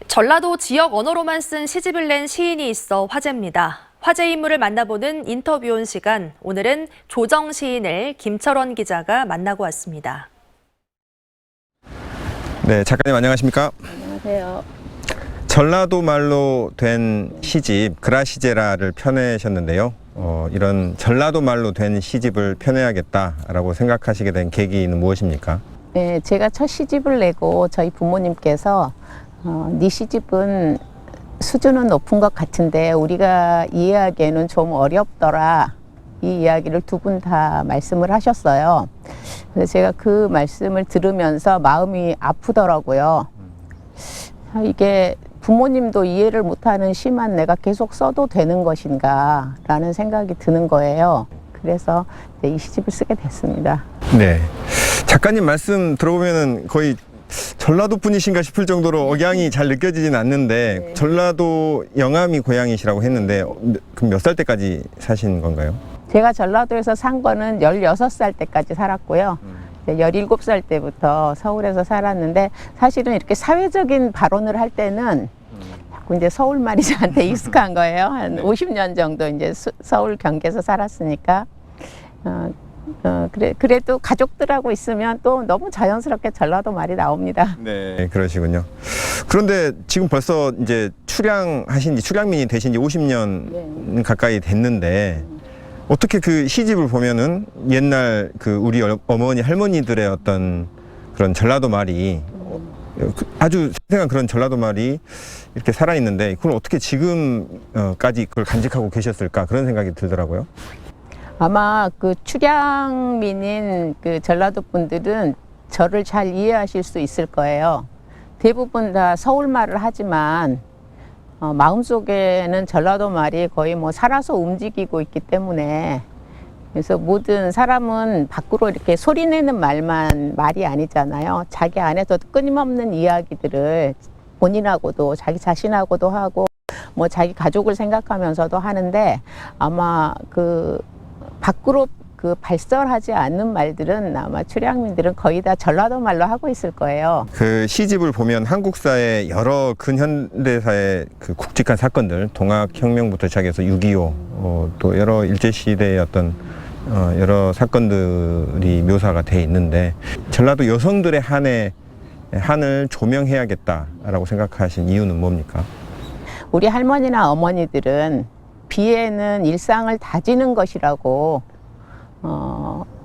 전라도 지역 언어로만 쓴 시집을 낸 시인이 있어 화제입니다. 화제 인물을 만나보는 인터뷰 온 시간, 오늘은 조정 시인을 김철원 기자가 만나고 왔습니다. 네, 작가님 안녕하십니까? 안녕하세요. 전라도 말로 된 시집 그라시제라를 펴내셨는데요. 이런 전라도 말로 된 시집을 펴내야겠다라고 생각하시게 된 계기는 무엇입니까? 네, 제가 첫 시집을 내고 저희 부모님께서 네 시집은 수준은 높은 것 같은데 우리가 이해하기에는 좀 어렵더라. 이 이야기를 두 분 다 말씀을 하셨어요. 그래서 제가 그 말씀을 들으면서 마음이 아프더라고요. 이게 부모님도 이해를 못하는 시만 내가 계속 써도 되는 것인가 라는 생각이 드는 거예요. 그래서 이 시집을 쓰게 됐습니다. 네, 작가님 말씀 들어보면은 거의 전라도 분이신가 싶을 정도로 억양이 잘 느껴지진 않는데, 네. 전라도 영암이 고향이시라고 했는데 그럼 몇 살 때까지 사신 건가요? 제가 전라도에서 산 거는 16살 때까지 살았고요. 17살 때부터 서울에서 살았는데, 사실은 이렇게 사회적인 발언을 할 때는 자꾸 이제 서울말이 저한테 익숙한 거예요. 한 50년 정도 이제 서울 경기에서 살았으니까. 그래도 가족들하고 있으면 또 너무 자연스럽게 전라도 말이 나옵니다. 네, 그러시군요. 그런데 지금 벌써 이제 출향민이 되신 지 50년 가까이 됐는데, 어떻게 그 시집을 보면은 옛날 그 우리 어머니 할머니들의 어떤 그런 전라도 말이 아주 생생한 그런 전라도 말이 이렇게 살아있는데, 그걸 어떻게 지금까지 그걸 간직하고 계셨을까, 그런 생각이 들더라고요. 아마 그 출향민인 그 전라도 분들은 저를 잘 이해하실 수 있을 거예요. 대부분 다 서울말을 하지만 마음속에는 전라도 말이 거의 뭐 살아서 움직이고 있기 때문에, 그래서 모든 사람은 밖으로 이렇게 소리내는 말이 아니잖아요. 자기 안에서도 끊임없는 이야기들을 본인하고도 자기 자신하고도 하고 뭐 자기 가족을 생각하면서도 하는데, 아마 그 밖으로 그 발설하지 않는 말들은 아마 출향민들은 거의 다 전라도 말로 하고 있을 거예요. 그 시집을 보면 한국사의 여러 근현대사의 그 굵직한 사건들, 동학혁명부터 시작해서 6.25, 또 여러 일제시대의 어떤 여러 사건들이 묘사가 돼 있는데, 전라도 여성들의 한을 조명해야겠다라고 생각하신 이유는 뭡니까? 우리 할머니나 어머니들은 비애는 일상을 다지는 것이라고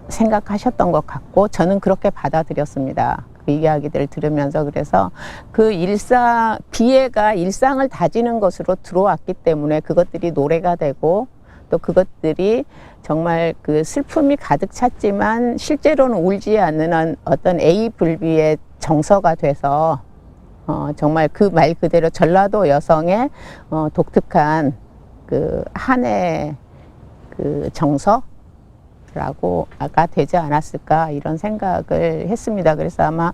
생각하셨던 것 같고, 저는 그렇게 받아들였습니다. 그 이야기들을 들으면서. 그래서 그 비애가 일상을 다지는 것으로 들어왔기 때문에 그것들이 노래가 되고, 또 그것들이 정말 그 슬픔이 가득 찼지만 실제로는 울지 않는 어떤 A불비의 정서가 돼서 정말 그 말 그대로 전라도 여성의 독특한 그 한의 그 정서라고가 되지 않았을까, 이런 생각을 했습니다. 그래서 아마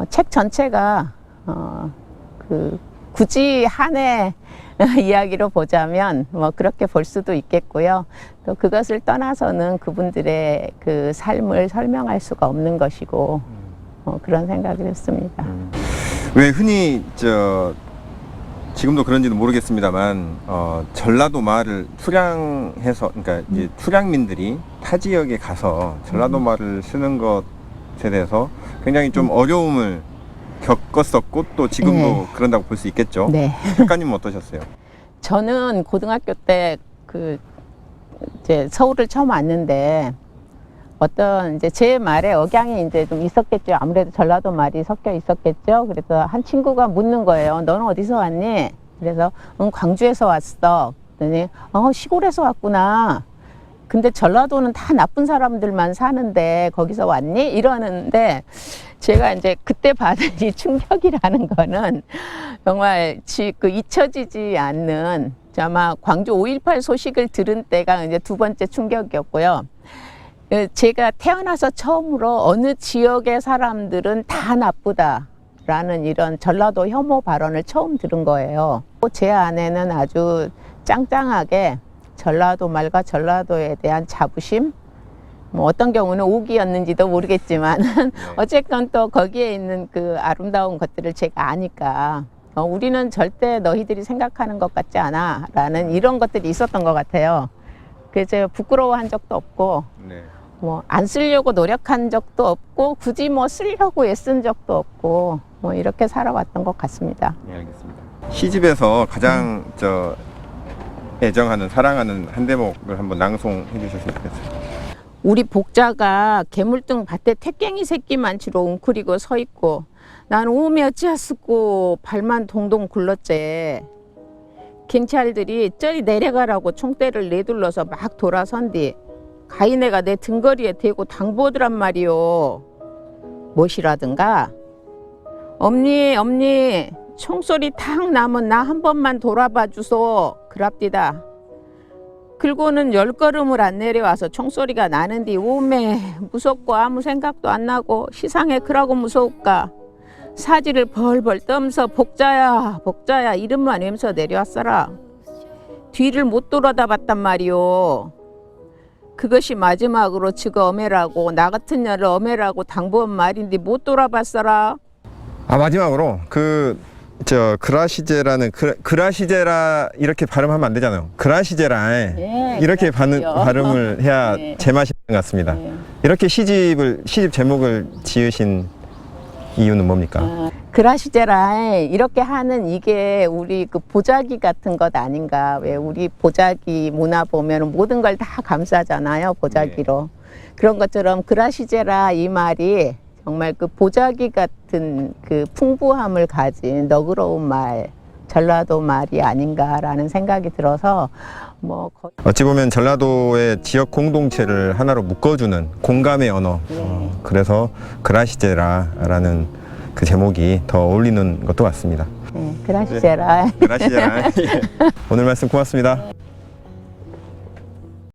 책 전체가 그 굳이 한의 이야기로 보자면 뭐 그렇게 볼 수도 있겠고요. 또 그것을 떠나서는 그분들의 그 삶을 설명할 수가 없는 것이고, 그런 생각을 했습니다. 왜 흔히 지금도 그런지는 모르겠습니다만, 전라도 말을 출향해서, 그러니까 이제 출향민들이 타 지역에 가서 전라도 말을 쓰는 것에 대해서 굉장히 좀 어려움을 겪었었고, 또 지금도 그런다고 볼 수 있겠죠. 네. 작가님은 어떠셨어요? 저는 고등학교 때 이제 서울을 처음 왔는데, 어떤 이제 제 말에 억양이 이제 좀 있었겠죠. 아무래도 전라도 말이 섞여 있었겠죠. 그래서 한 친구가 묻는 거예요. 너는 어디서 왔니? 그래서 광주에서 왔어. 그랬더니 시골에서 왔구나. 근데 전라도는 다 나쁜 사람들만 사는데 거기서 왔니? 이러는데, 제가 이제 그때 받은 이 충격이라는 거는 정말 잊혀지지 않는, 아마 광주 5.18 소식을 들은 때가 이제 두 번째 충격이었고요. 제가 태어나서 처음으로 어느 지역의 사람들은 다 나쁘다라는 이런 전라도 혐오 발언을 처음 들은 거예요. 제 안에는 아주 짱짱하게 전라도 말과 전라도에 대한 자부심, 뭐 어떤 경우는 오기였는지도 모르겠지만 어쨌건 또 거기에 있는 그 아름다운 것들을 제가 아니까 우리는 절대 너희들이 생각하는 것 같지 않아 라는 이런 것들이 있었던 것 같아요. 그래서 부끄러워한 적도 없고 네. 뭐 안 쓰려고 노력한 적도 없고 굳이 뭐 쓰려고 애쓴 적도 없고 뭐 이렇게 살아왔던 것 같습니다. 네, 알겠습니다. 시집에서 가장 애정하는 사랑하는 한 대목을 한번 낭송해 주셨으면 좋겠어요. 우리 복자가 개물등 밭에 택갱이 새끼만 치로 웅크리고 서 있고 난 오메 어찌하쓰고 발만 동동 굴렀제. 경찰들이 저리 내려가라고 총대를 내둘러서 막 돌아선 뒤 가인애가 내 등거리에 대고 당보더란 말이요. 무엇이라든가 엄니 총소리 탁 나면 나 한 번만 돌아봐 주소 그랍디다. 그리고는 10걸음을 안 내려와서 총소리가 나는디 오메 무섭고 아무 생각도 안 나고 시상에 그라고 무서울까. 사지를 벌벌 떠면서 복자야 이름만 외면서 내려왔어라. 뒤를 못 돌아다 봤단 말이오. 그것이 마지막으로 지가 어메라고 나 같은 년을 어메라고 당부한 말인데 못 돌아봤어라. 마지막으로 그라시제라는 그라시제라 이렇게 발음하면 안 되잖아요. 그라시제라 네, 이렇게 그라시죠. 발음을 해야 네. 제맛이 나는 것 같습니다. 네. 이렇게 시집 제목을 지으신 이유는 뭡니까? 그라시제라 이렇게 하는 이게 우리 그 보자기 같은 것 아닌가. 왜 우리 보자기 문화 보면 모든 걸 다 감싸잖아요. 보자기로. 그런 것처럼 그라시제라 이 말이 정말 그 보자기 같은 그 풍부함을 가진 너그러운 말, 전라도 말이 아닌가라는 생각이 들어서 어찌 보면 전라도의 지역 공동체를 하나로 묶어주는 공감의 언어. 그래서 그라시제라라는 그 제목이 더 어울리는 것도 같습니다. 그라시제라. 그라시제라. 오늘 말씀 고맙습니다.